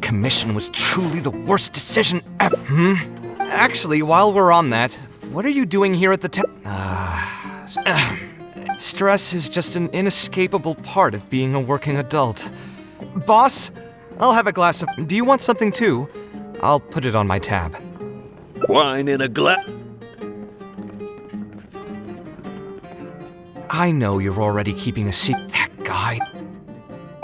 commission was truly the worst decision ever. Actually, while we're on that, what are you doing here at the Stress is just an inescapable part of being a working adult. Boss, I'll have a glass of... Do you want something too? I'll put it on my tab. Wine in a glass. I know you're already keeping a secret. That guy.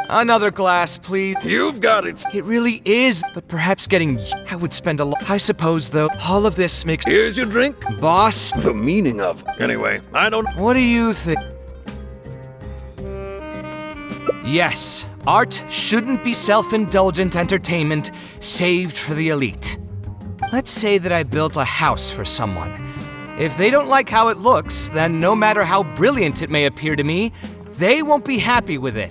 Another glass, please. You've got it. It really is, but perhaps getting... I would spend a lot... I suppose, though, all of this makes... Here's your drink. Boss? The meaning of... Anyway, I don't... What do you think? Yes, art shouldn't be self-indulgent entertainment saved for the elite. Let's say that I built a house for someone. If they don't like how it looks, then no matter how brilliant it may appear to me, they won't be happy with it.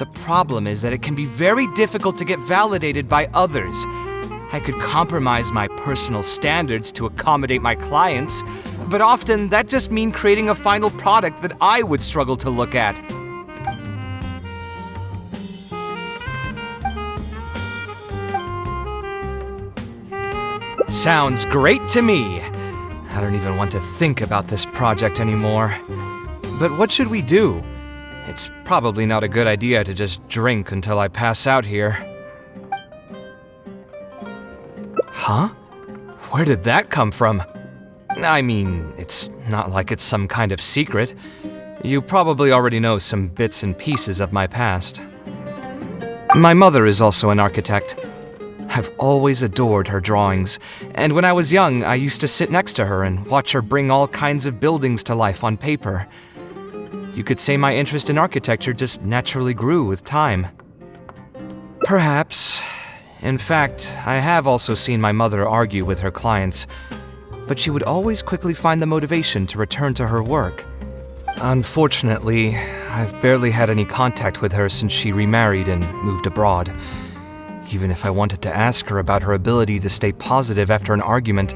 The problem is that it can be very difficult to get validated by others. I could compromise my personal standards to accommodate my clients, but often that just means creating a final product that I would struggle to look at. Sounds great to me. I don't even want to think about this project anymore. But what should we do? It's probably not a good idea to just drink until I pass out here. Huh? Where did that come from? I mean, it's not like it's some kind of secret. You probably already know some bits and pieces of my past. My mother is also an architect. I've always adored her drawings, and when I was young, I used to sit next to her and watch her bring all kinds of buildings to life on paper. You could say my interest in architecture just naturally grew with time. Perhaps. In fact, I have also seen my mother argue with her clients, but she would always quickly find the motivation to return to her work. Unfortunately, I've barely had any contact with her since she remarried and moved abroad. Even if I wanted to ask her about her ability to stay positive after an argument,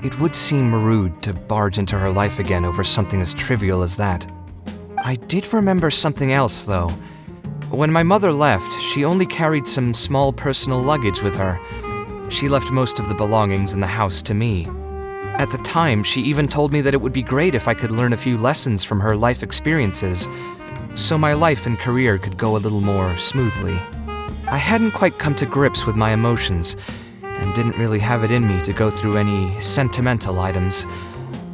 it would seem rude to barge into her life again over something as trivial as that. I did remember something else, though. When my mother left, she only carried some small personal luggage with her. She left most of the belongings in the house to me. At the time, she even told me that it would be great if I could learn a few lessons from her life experiences, so my life and career could go a little more smoothly. I hadn't quite come to grips with my emotions, and didn't really have it in me to go through any sentimental items,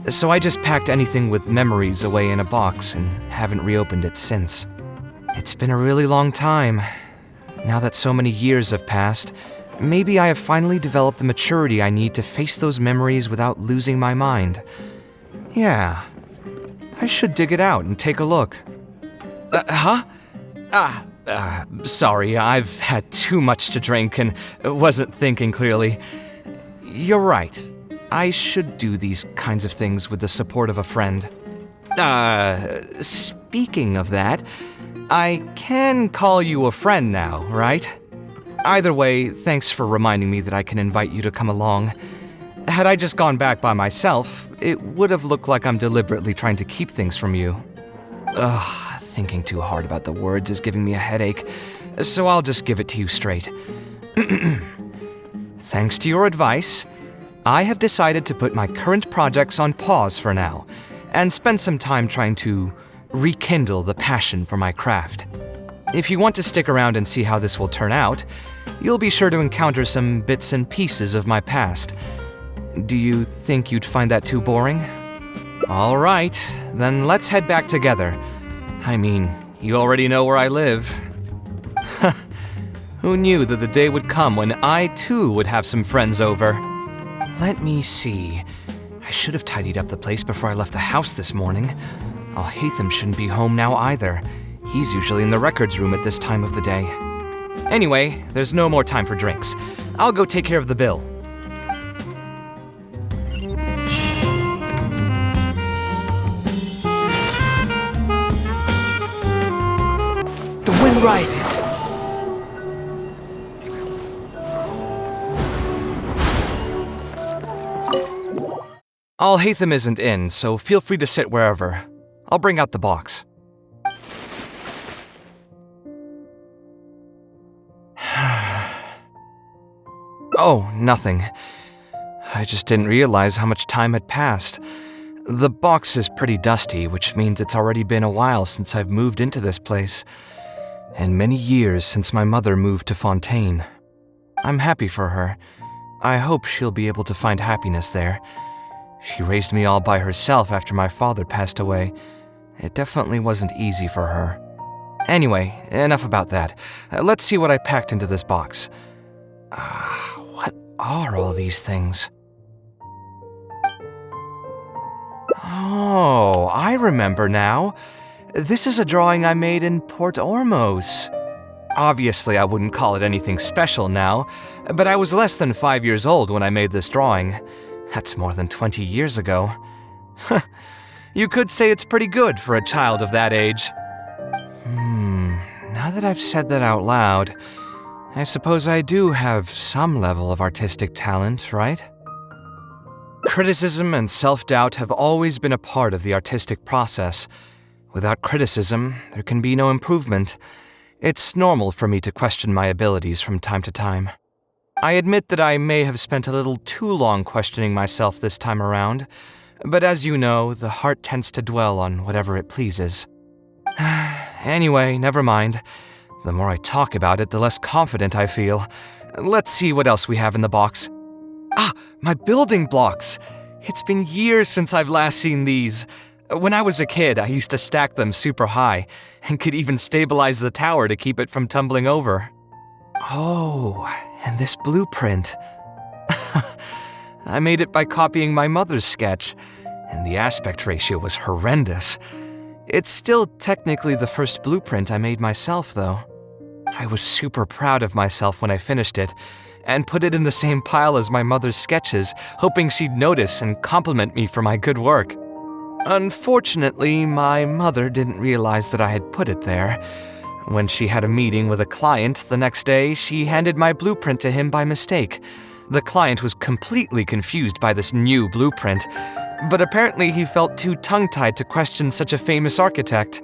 so I just packed anything with memories away in a box and haven't reopened it since. It's been a really long time. Now that so many years have passed, maybe I have finally developed the maturity I need to face those memories without losing my mind. Yeah, I should dig it out and take a look. Sorry, I've had too much to drink and wasn't thinking clearly. You're right. I should do these kinds of things with the support of a friend. Speaking of that, I can call you a friend now, right? Either way, thanks for reminding me that I can invite you to come along. Had I just gone back by myself, it would have looked like I'm deliberately trying to keep things from you. Thinking too hard about the words is giving me a headache, so I'll just give it to you straight. Thanks to your advice, I have decided to put my current projects on pause for now, and spend some time trying to rekindle the passion for my craft. If you want to stick around and see how this will turn out, you'll be sure to encounter some bits and pieces of my past. Do you think you'd find that too boring? All right, then let's head back together. I mean, you already know where I live. Who knew that the day would come when I too would have some friends over? Let me see. I should have tidied up the place before I left the house this morning. Al-Haytham shouldn't be home now either. He's usually in the records room at this time of the day. Anyway, there's no more time for drinks. I'll go take care of the bill. The wind rises. Al-Haytham isn't in, so feel free to sit wherever. I'll bring out the box. Oh, nothing. I just didn't realize how much time had passed. The box is pretty dusty, which means it's already been a while since I've moved into this place, and many years since my mother moved to Fontaine. I'm happy for her. I hope she'll be able to find happiness there. She raised me all by herself after my father passed away. It definitely wasn't easy for her. Anyway, enough about that. Let's see what I packed into this box. What are all these things? Oh, I remember now. This is a drawing I made in Port Ormos. Obviously, I wouldn't call it anything special now, but I was less than 5 years old when I made this drawing. That's more than 20 years ago. You could say it's pretty good for a child of that age. Now that I've said that out loud, I suppose I do have some level of artistic talent, right? Criticism and self-doubt have always been a part of the artistic process. Without criticism, there can be no improvement. It's normal for me to question my abilities from time to time. I admit that I may have spent a little too long questioning myself this time around, but as you know, the heart tends to dwell on whatever it pleases. Anyway, never mind. The more I talk about it, the less confident I feel. Let's see what else we have in the box. My building blocks! It's been years since I've last seen these. When I was a kid, I used to stack them super high, and could even stabilize the tower to keep it from tumbling over. Oh, and this blueprint. I made it by copying my mother's sketch, and the aspect ratio was horrendous. It's still technically the first blueprint I made myself, though. I was super proud of myself when I finished it, and put it in the same pile as my mother's sketches, hoping she'd notice and compliment me for my good work. Unfortunately, my mother didn't realize that I had put it there. When she had a meeting with a client the next day, she handed my blueprint to him by mistake. The client was completely confused by this new blueprint, but apparently he felt too tongue-tied to question such a famous architect.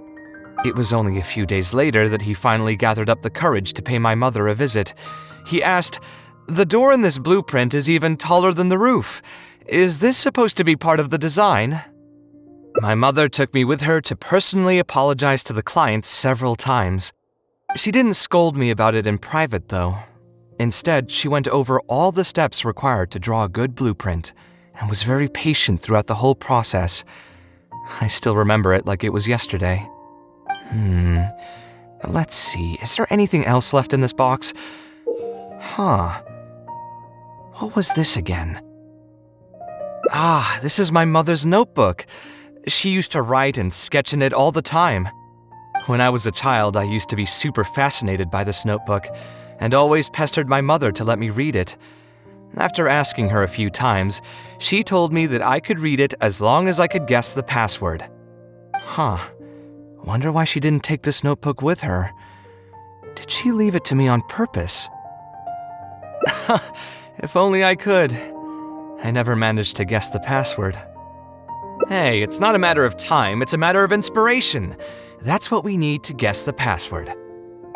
It was only a few days later that he finally gathered up the courage to pay my mother a visit. He asked, "The door in this blueprint is even taller than the roof. Is this supposed to be part of the design?" My mother took me with her to personally apologize to the client several times. She didn't scold me about it in private, though. Instead, she went over all the steps required to draw a good blueprint, and was very patient throughout the whole process. I still remember it like it was yesterday. Let's see, is there anything else left in this box? What was this again? This is my mother's notebook. She used to write and sketch in it all the time. When I was a child, I used to be super fascinated by this notebook, and always pestered my mother to let me read it. After asking her a few times, she told me that I could read it as long as I could guess the password. Wonder why she didn't take this notebook with her. Did she leave it to me on purpose? If only I could. I never managed to guess the password. Hey, it's not a matter of time, it's a matter of inspiration. That's what we need to guess the password.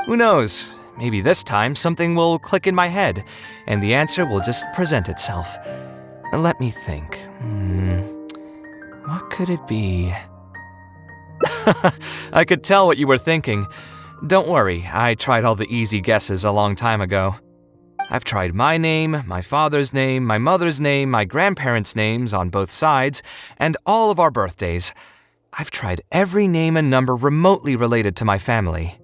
Who knows? Maybe this time something will click in my head, and the answer will just present itself. Let me think. What could it be? I could tell what you were thinking. Don't worry, I tried all the easy guesses a long time ago. I've tried my name, my father's name, my mother's name, my grandparents' names on both sides, and all of our birthdays. I've tried every name and number remotely related to my family.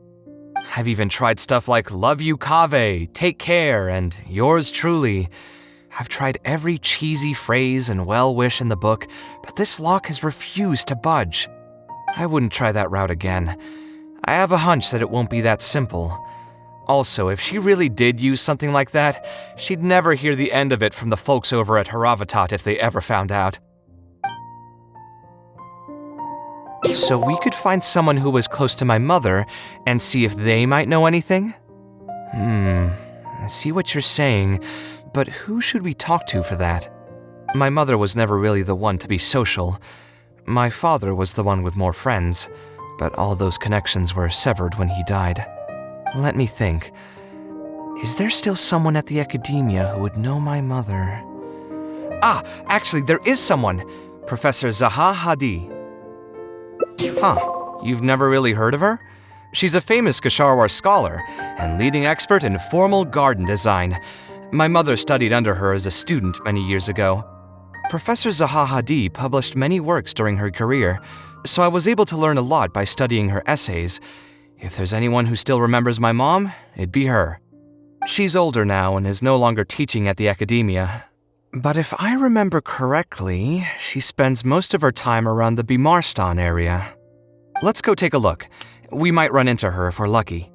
I've even tried stuff like love you Kaveh, take care, and yours truly. I've tried every cheesy phrase and well-wish in the book, but this lock has refused to budge. I wouldn't try that route again. I have a hunch that it won't be that simple. Also, if she really did use something like that, she'd never hear the end of it from the folks over at Haravatat if they ever found out. So we could find someone who was close to my mother and see if they might know anything? I see what you're saying, but who should we talk to for that? My mother was never really the one to be social. My father was the one with more friends, but all those connections were severed when he died. Let me think. Is there still someone at the academia who would know my mother? Ah, actually, there is someone. Professor Zaha Hadi. Huh, you've never really heard of her? She's a famous Kasharwar scholar and leading expert in formal garden design. My mother studied under her as a student many years ago. Professor Zaha Hadi published many works during her career, so I was able to learn a lot by studying her essays. If there's anyone who still remembers my mom, it'd be her. She's older now and is no longer teaching at the academia. But if I remember correctly, she spends most of her time around the Bimarstan area. Let's go take a look. We might run into her if we're lucky.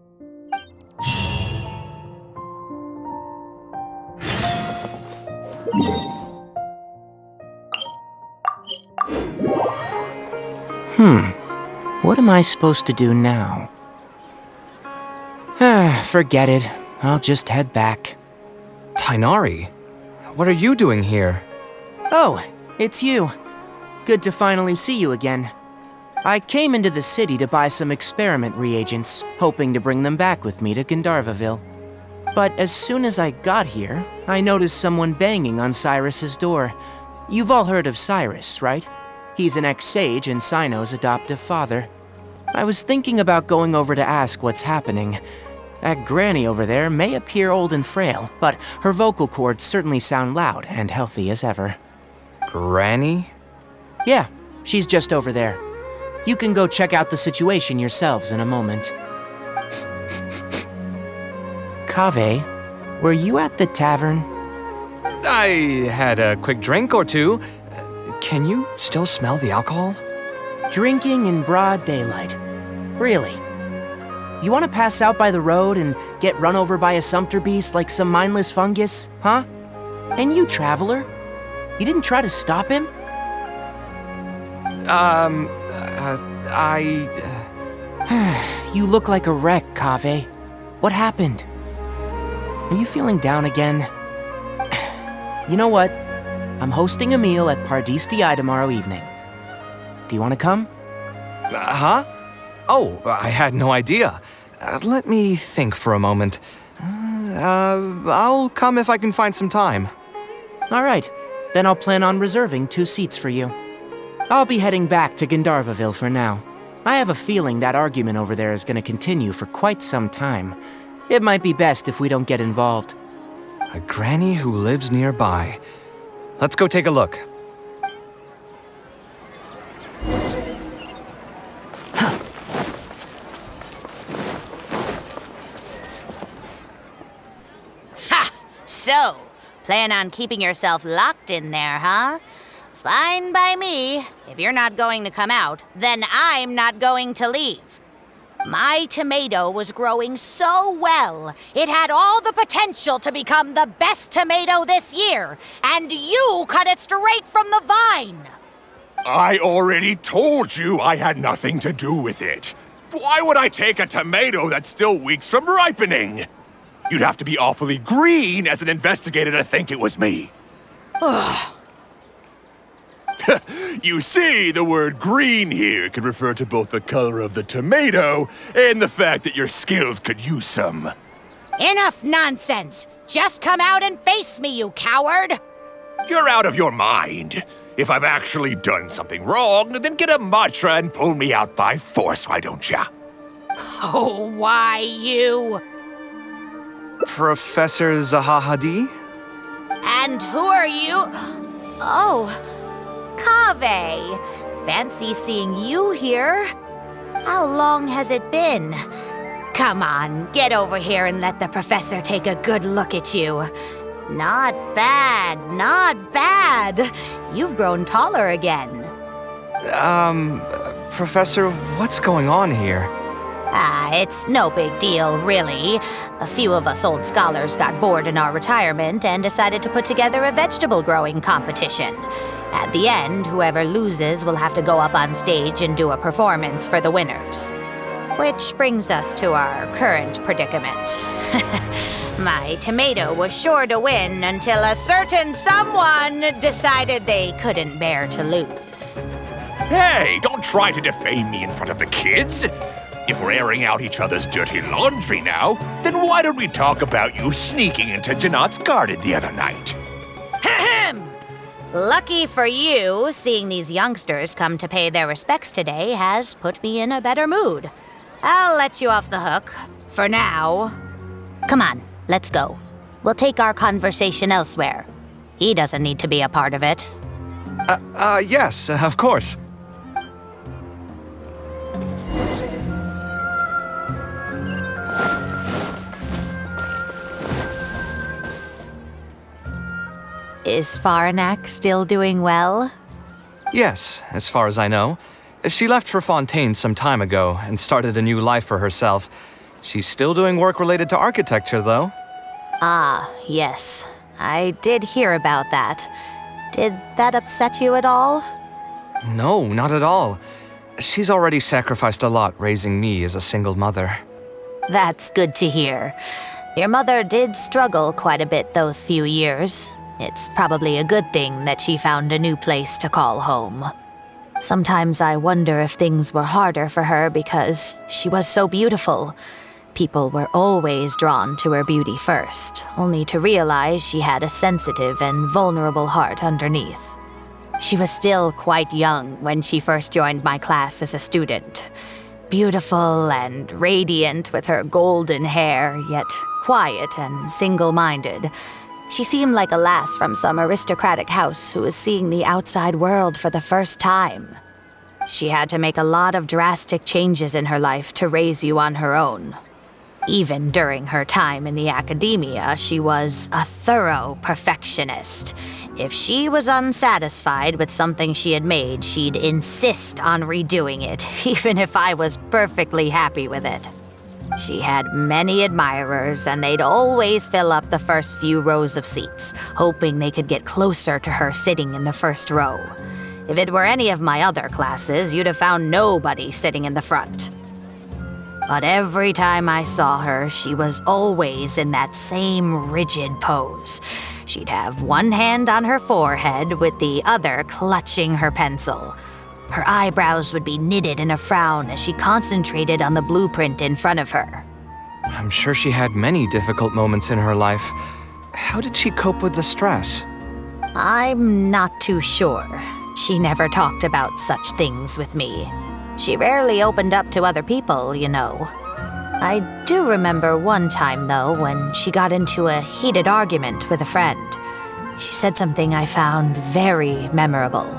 What am I supposed to do now? Forget it. I'll just head back. Tighnari, what are you doing here? Oh, it's you. Good to finally see you again. I came into the city to buy some experiment reagents, hoping to bring them back with me to Gandharvaville. But as soon as I got here, I noticed someone banging on Cyrus's door. You've all heard of Cyrus, right? He's an ex-sage and Cyno's adoptive father. I was thinking about going over to ask what's happening. That granny over there may appear old and frail, but her vocal cords certainly sound loud and healthy as ever. Granny? Yeah, she's just over there. You can go check out the situation yourselves in a moment. Kaveh, were you at the tavern? I had a quick drink or two. Can you still smell the alcohol? Drinking in broad daylight. Really? You want to pass out by the road and get run over by a sumpter beast like some mindless fungus, huh? And you, traveler? You didn't try to stop him? You look like a wreck, Kaveh. What happened? Are you feeling down again? You know what? I'm hosting a meal at Pardis Dhyai tomorrow evening. Do you want to come? Huh? Oh, I had no idea. Let me think for a moment. I'll come if I can find some time. All right, then I'll plan on reserving 2 seats for you. I'll be heading back to Gandharvaville for now. I have a feeling that argument over there is going to continue for quite some time. It might be best if we don't get involved. A granny who lives nearby. Let's go take a look. Ha! So, plan on keeping yourself locked in there, huh? Fine by me. If you're not going to come out, then I'm not going to leave. My tomato was growing so well, it had all the potential to become the best tomato this year, and you cut it straight from the vine. I already told you I had nothing to do with it. Why would I take a tomato that's still weeks from ripening? You'd have to be awfully green as an investigator to think it was me. You see, the word green here can refer to both the color of the tomato and the fact that your skills could use some. Enough nonsense! Just come out and face me, you coward! You're out of your mind. If I've actually done something wrong, then get a mantra and pull me out by force, why don't ya? Oh, why you? Professor Zaha Hadi? And who are you? Oh, Kaveh. Fancy seeing you here. How long has it been? Come on, get over here and let the professor take a good look at you. Not bad, not bad. You've grown taller again. Professor, what's going on here? It's no big deal, really. A few of us old scholars got bored in our retirement and decided to put together a vegetable growing competition. At the end, whoever loses will have to go up on stage and do a performance for the winners. Which brings us to our current predicament. My tomato was sure to win until a certain someone decided they couldn't bear to lose. Hey, don't try to defame me in front of the kids. If we're airing out each other's dirty laundry now, then why don't we talk about you sneaking into Janat's garden the other night? Ahem! Lucky for you, seeing these youngsters come to pay their respects today has put me in a better mood. I'll let you off the hook, for now. Come on, let's go. We'll take our conversation elsewhere. He doesn't need to be a part of it. Yes, of course. Is Faranak still doing well? Yes, as far as I know. She left for Fontaine some time ago and started a new life for herself. She's still doing work related to architecture, though. Ah, yes. I did hear about that. Did that upset you at all? No, not at all. She's already sacrificed a lot raising me as a single mother. That's good to hear. Your mother did struggle quite a bit those few years. It's probably a good thing that she found a new place to call home. Sometimes I wonder if things were harder for her because she was so beautiful. People were always drawn to her beauty first, only to realize she had a sensitive and vulnerable heart underneath. She was still quite young when she first joined my class as a student. Beautiful and radiant with her golden hair, yet quiet and single-minded. She seemed like a lass from some aristocratic house who was seeing the outside world for the first time. She had to make a lot of drastic changes in her life to raise you on her own. Even during her time in the academia, she was a thorough perfectionist. If she was unsatisfied with something she had made, she'd insist on redoing it, even if I was perfectly happy with it. She had many admirers, and they'd always fill up the first few rows of seats, hoping they could get closer to her sitting in the first row. If it were any of my other classes, you'd have found nobody sitting in the front. But every time I saw her, she was always in that same rigid pose. She'd have one hand on her forehead with the other clutching her pencil. Her eyebrows would be knitted in a frown as she concentrated on the blueprint in front of her. I'm sure she had many difficult moments in her life. How did she cope with the stress? I'm not too sure. She never talked about such things with me. She rarely opened up to other people, you know. I do remember one time, though, when she got into a heated argument with a friend. She said something I found very memorable.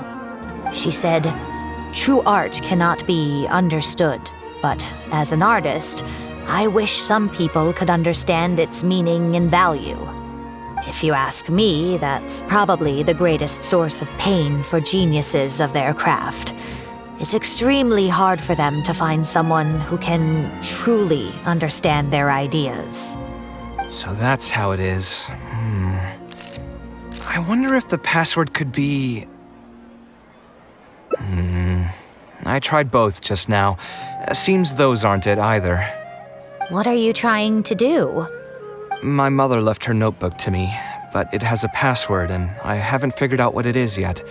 She said, "True art cannot be understood, but as an artist, I wish some people could understand its meaning and value." If you ask me, that's probably the greatest source of pain for geniuses of their craft. It's extremely hard for them to find someone who can truly understand their ideas. So that's how it is. I wonder if the password could be... I tried both just now. Seems those aren't it either. What are you trying to do? My mother left her notebook to me, but it has a password and I haven't figured out what it is yet.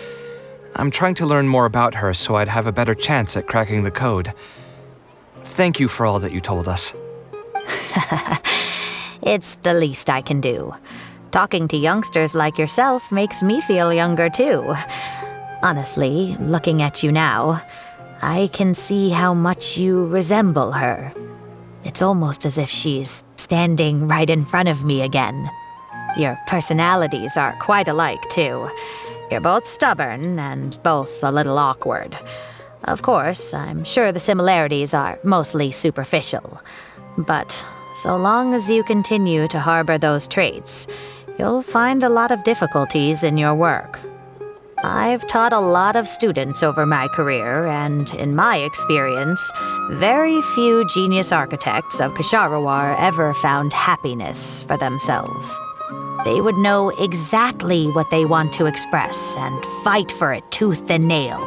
I'm trying to learn more about her so I'd have a better chance at cracking the code. Thank you for all that you told us. It's the least I can do. Talking to youngsters like yourself makes me feel younger too. Honestly, looking at you now, I can see how much you resemble her. It's almost as if she's standing right in front of me again. Your personalities are quite alike too. You're both stubborn and both a little awkward. Of course, I'm sure the similarities are mostly superficial. But so long as you continue to harbor those traits, you'll find a lot of difficulties in your work. I've taught a lot of students over my career, and in my experience, very few genius architects of Ksharawar ever found happiness for themselves. They would know exactly what they want to express and fight for it tooth and nail,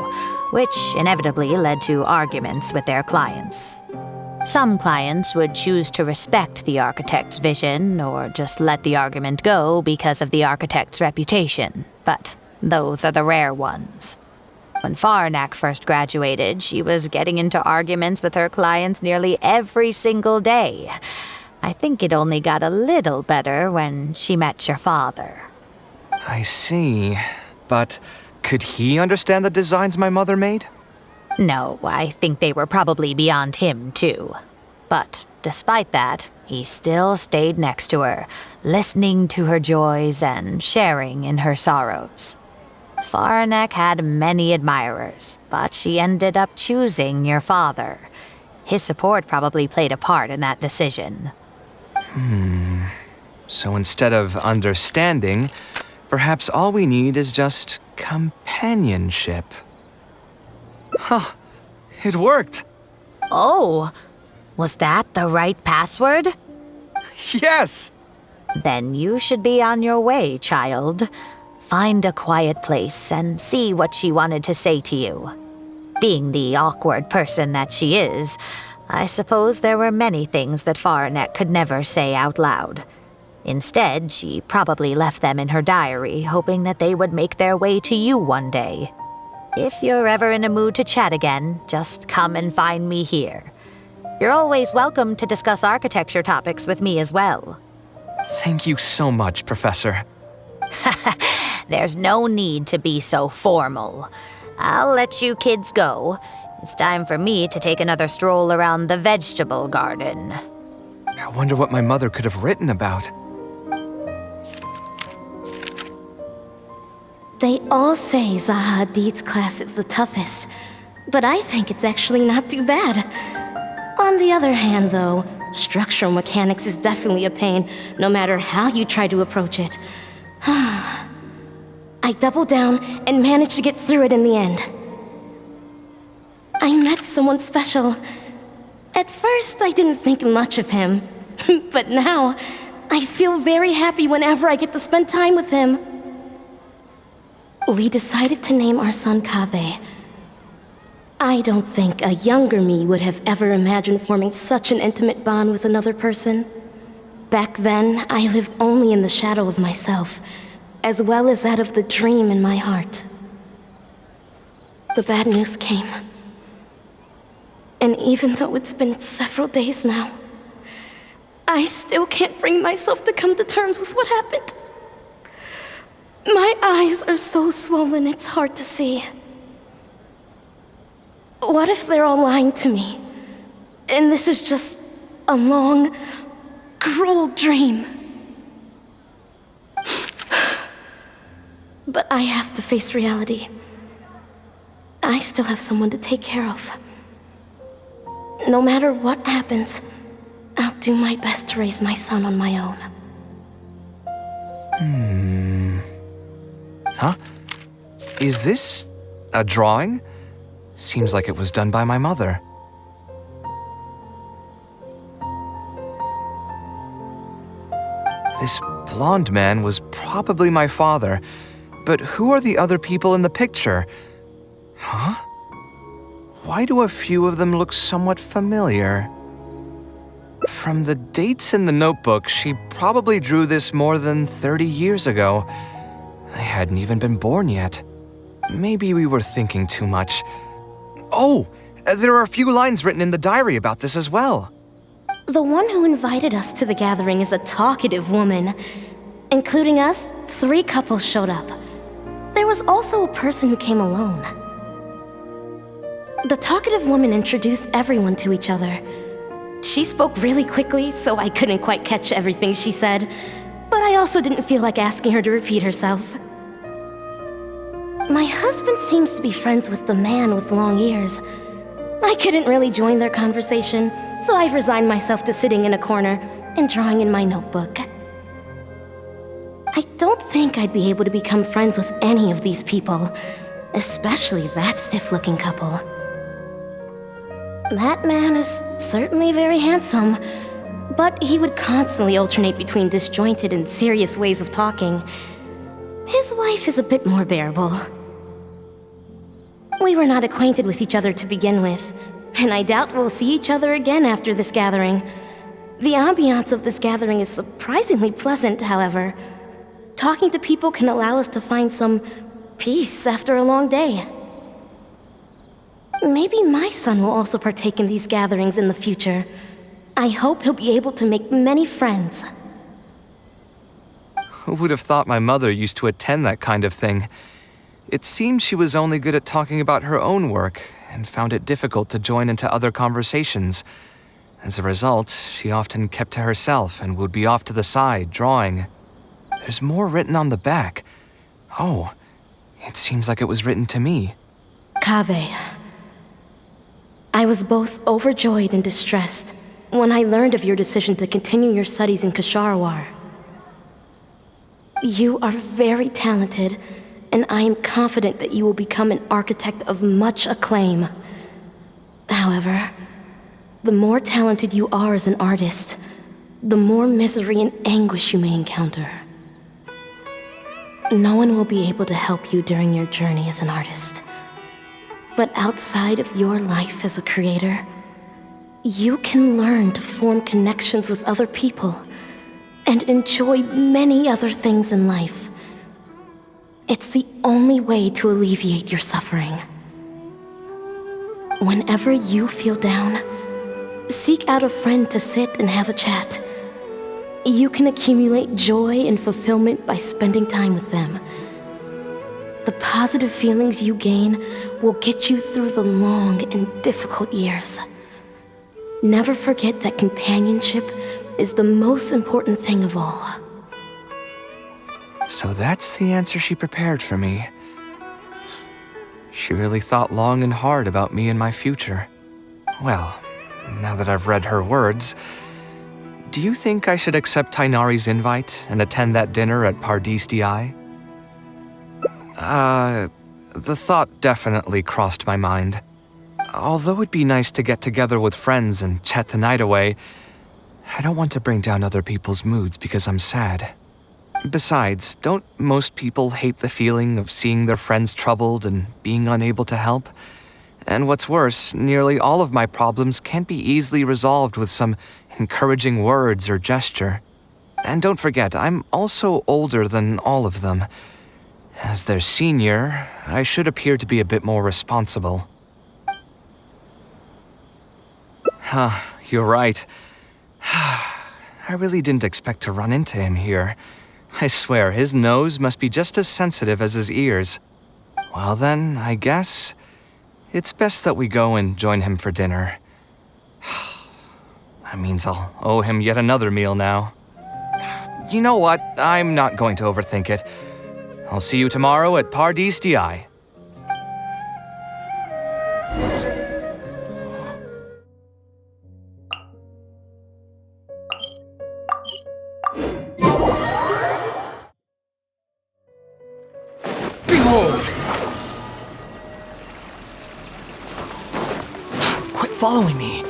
which inevitably led to arguments with their clients. Some clients would choose to respect the architect's vision or just let the argument go because of the architect's reputation, but those are the rare ones. When Farnak first graduated, she was getting into arguments with her clients nearly every single day. I think it only got a little better when she met your father. I see. But could he understand the designs my mother made? No, I think they were probably beyond him, too. But despite that, he still stayed next to her, listening to her joys and sharing in her sorrows. Farnak had many admirers, but she ended up choosing your father. His support probably played a part in that decision. So instead of understanding, perhaps all we need is just companionship. Huh. It worked. Oh, was that the right password? Yes! Then you should be on your way, child. Find a quiet place and see what she wanted to say to you. Being the awkward person that she is, I suppose there were many things that Farnak could never say out loud. Instead, she probably left them in her diary, hoping that they would make their way to you one day. If you're ever in a mood to chat again, just come and find me here. You're always welcome to discuss architecture topics with me as well. Thank you so much, Professor. There's no need to be so formal. I'll let you kids go. It's time for me to take another stroll around the vegetable garden. I wonder what my mother could have written about. They all say Zaha Hadi's class is the toughest, but I think it's actually not too bad. On the other hand, though, structural mechanics is definitely a pain, no matter how you try to approach it. I doubled down and managed to get through it in the end. I met someone special. At first, I didn't think much of him, but now, I feel very happy whenever I get to spend time with him. We decided to name our son Kaveh. I don't think a younger me would have ever imagined forming such an intimate bond with another person. Back then, I lived only in the shadow of myself, as well as that of the dream in my heart. The bad news came. And even though it's been several days now, I still can't bring myself to come to terms with what happened. My eyes are so swollen it's hard to see. What if they're all lying to me? And this is just a long, cruel dream. But I have to face reality. I still have someone to take care of. No matter what happens, I'll do my best to raise my son on my own. Huh? Is this a drawing? Seems like it was done by my mother. This blonde man was probably my father, but who are the other people in the picture? Huh? Why do a few of them look somewhat familiar? From the dates in the notebook, she probably drew this more than 30 years ago. I hadn't even been born yet. Maybe we were thinking too much. Oh, there are a few lines written in the diary about this as well. The one who invited us to the gathering is a talkative woman. Including us, 3 couples showed up. There was also a person who came alone. The talkative woman introduced everyone to each other. She spoke really quickly, so I couldn't quite catch everything she said, but I also didn't feel like asking her to repeat herself. My husband seems to be friends with the man with long ears. I couldn't really join their conversation, so I've resigned myself to sitting in a corner and drawing in my notebook. I don't think I'd be able to become friends with any of these people, especially that stiff-looking couple. That man is certainly very handsome, but he would constantly alternate between disjointed and serious ways of talking. His wife is a bit more bearable. We were not acquainted with each other to begin with, and I doubt we'll see each other again after this gathering. The ambiance of this gathering is surprisingly pleasant, however. Talking to people can allow us to find some peace after a long day. Maybe my son will also partake in these gatherings in the future. I hope he'll be able to make many friends. Who would have thought my mother used to attend that kind of thing? It seemed she was only good at talking about her own work, and found it difficult to join into other conversations. As a result, she often kept to herself and would be off to the side, drawing. There's more written on the back. Oh, it seems like it was written to me. Kaveh, I was both overjoyed and distressed when I learned of your decision to continue your studies in Kasharwar. You are very talented, and I am confident that you will become an architect of much acclaim. However, the more talented you are as an artist, the more misery and anguish you may encounter. No one will be able to help you during your journey as an artist. But outside of your life as a creator, you can learn to form connections with other people and enjoy many other things in life. It's the only way to alleviate your suffering. Whenever you feel down, seek out a friend to sit and have a chat. You can accumulate joy and fulfillment by spending time with them. The positive feelings you gain will get you through the long and difficult years. Never forget that companionship is the most important thing of all. So that's the answer she prepared for me. She really thought long and hard about me and my future. Well, now that I've read her words, do you think I should accept Tighnari's invite and attend that dinner at Pardis Dhyai? The thought definitely crossed my mind. Although it'd be nice to get together with friends and chat the night away, I don't want to bring down other people's moods because I'm sad. Besides, don't most people hate the feeling of seeing their friends troubled and being unable to help? And what's worse, nearly all of my problems can't be easily resolved with some encouraging words or gesture. And don't forget, I'm also older than all of them. As their senior, I should appear to be a bit more responsible. Huh, you're right. I really didn't expect to run into him here. I swear, his nose must be just as sensitive as his ears. Well then, I guess it's best that we go and join him for dinner. That means I'll owe him yet another meal now. You know what? I'm not going to overthink it. I'll see you tomorrow at Pardis Dhyai. Behold! Quit following me.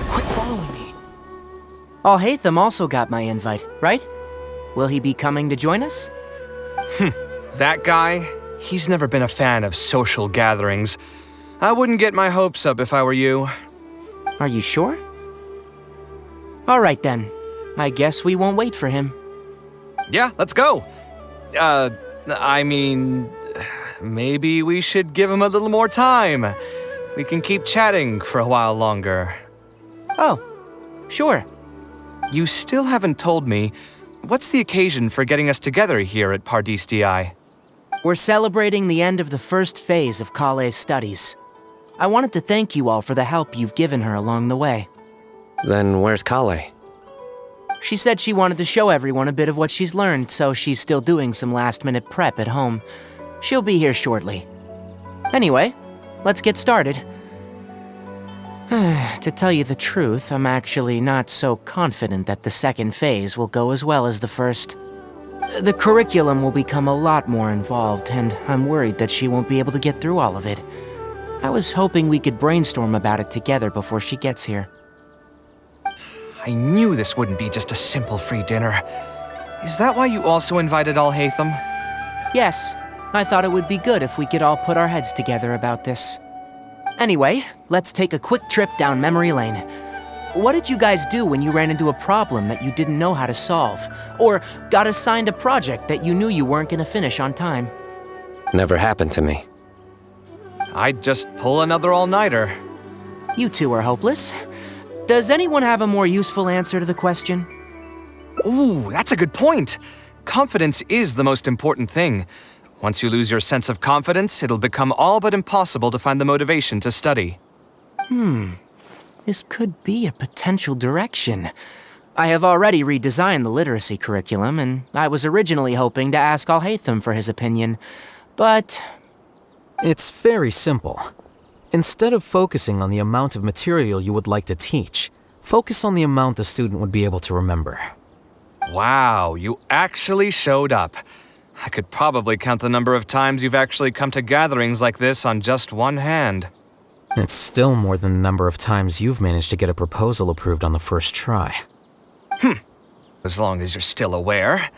Quit following me. Alhaitham also got my invite, right? Will he be coming to join us? That guy? He's never been a fan of social gatherings. I wouldn't get my hopes up if I were you. Are you sure? All right then. I guess we won't wait for him. Yeah, let's go. I mean, maybe we should give him a little more time. We can keep chatting for a while longer. Oh, sure. You still haven't told me, what's the occasion for getting us together here at Pardis Dhyai? We're celebrating the end of the first phase of Kale's studies. I wanted to thank you all for the help you've given her along the way. Then where's Kale? She said she wanted to show everyone a bit of what she's learned, so she's still doing some last-minute prep at home. She'll be here shortly. Anyway, let's get started. To tell you the truth, I'm actually not so confident that the second phase will go as well as the first. The curriculum will become a lot more involved, and I'm worried that she won't be able to get through all of it. I was hoping we could brainstorm about it together before she gets here. I knew this wouldn't be just a simple free dinner. Is that why you also invited Alhaitham? Yes, I thought it would be good if we could all put our heads together about this. Anyway, let's take a quick trip down memory lane. what did you guys do when you ran into a problem that you didn't know how to solve? Or got assigned a project that you knew you weren't gonna finish on time? Never happened to me. I'd just pull another all-nighter. You two are hopeless. Does anyone have a more useful answer to the question? Ooh, that's a good point. Confidence is the most important thing. Once you lose your sense of confidence, it'll become all but impossible to find the motivation to study. This could be a potential direction. I have already redesigned the literacy curriculum, and I was originally hoping to ask Al-Haytham for his opinion, but... It's very simple. Instead of focusing on the amount of material you would like to teach, focus on the amount the student would be able to remember. Wow, you actually showed up. I could probably count the number of times you've actually come to gatherings like this on just one hand. It's still more than the number of times you've managed to get a proposal approved on the first try. As long as you're still aware.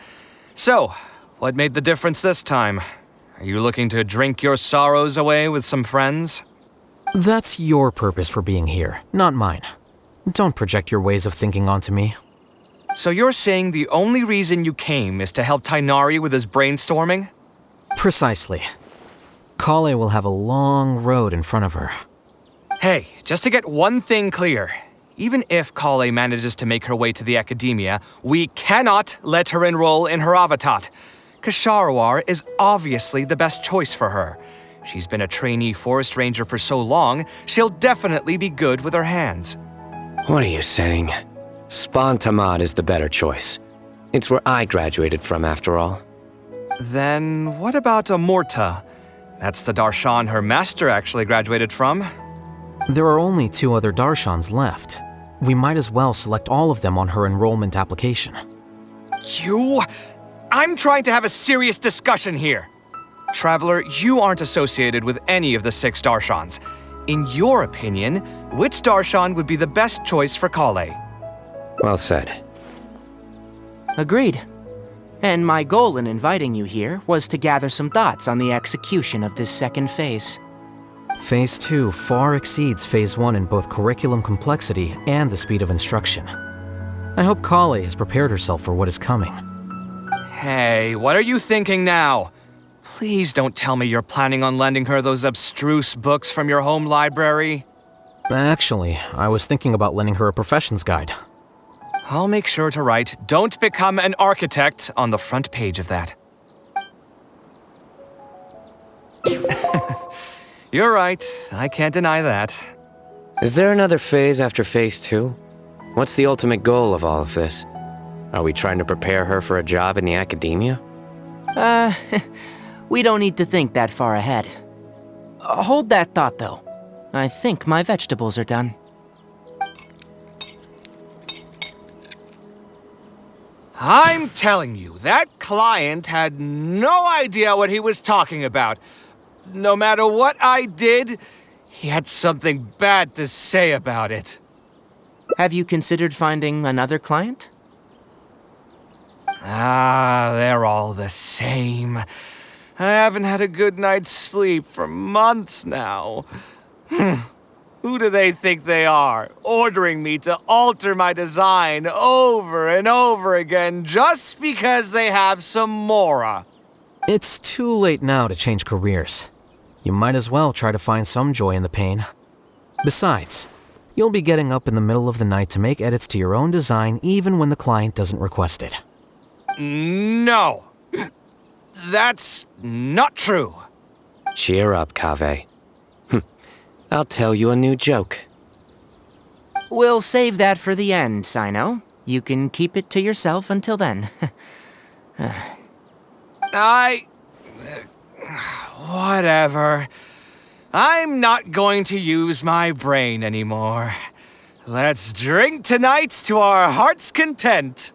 So, what made the difference this time? Are you looking to drink your sorrows away with some friends? That's your purpose for being here, not mine. Don't project your ways of thinking onto me. So you're saying the only reason you came is to help Tighnari with his brainstorming? Precisely. Kale will have a long road in front of her. Hey, just to get one thing clear. Even if Kale manages to make her way to the academia, we cannot let her enroll in Haravatat. Kasharawar is obviously the best choice for her. She's been a trainee forest ranger for so long, she'll definitely be good with her hands. What are you saying? Spontamad is the better choice. It's where I graduated from, after all. Then what about Amorta? That's the Darshan her master actually graduated from. There are only 2 other Darshans left. We might as well select all of them on her enrollment application. I'm trying to have a serious discussion here. Traveler, you aren't associated with any of the 6 Darshans. In your opinion, which Darshan would be the best choice for Kale? Well said. Agreed. And my goal in inviting you here was to gather some thoughts on the execution of this second phase. Phase 2 far exceeds Phase 1 in both curriculum complexity and the speed of instruction. I hope Kale has prepared herself for what is coming. Hey, what are you thinking now? Please don't tell me you're planning on lending her those abstruse books from your home library. Actually, I was thinking about lending her a professions guide. I'll make sure to write, "Don't become an architect" on the front page of that. You're right, I can't deny that. Is there another phase after Phase 2? What's the ultimate goal of all of this? Are we trying to prepare her for a job in the academia? We don't need to think that far ahead. Hold that thought, though. I think my vegetables are done. I'm telling you, that client had no idea what he was talking about. No matter what I did, he had something bad to say about it. Have you considered finding another client? They're all the same. I haven't had a good night's sleep for months now. Who do they think they are, ordering me to alter my design over and over again just because they have some mora? It's too late now to change careers. You might as well try to find some joy in the pain. Besides, you'll be getting up in the middle of the night to make edits to your own design even when the client doesn't request it. No. That's not true. Cheer up, Kaveh. I'll tell you a new joke. We'll save that for the end, Sino. You can keep it to yourself until then. Whatever. I'm not going to use my brain anymore. Let's drink tonight to our heart's content.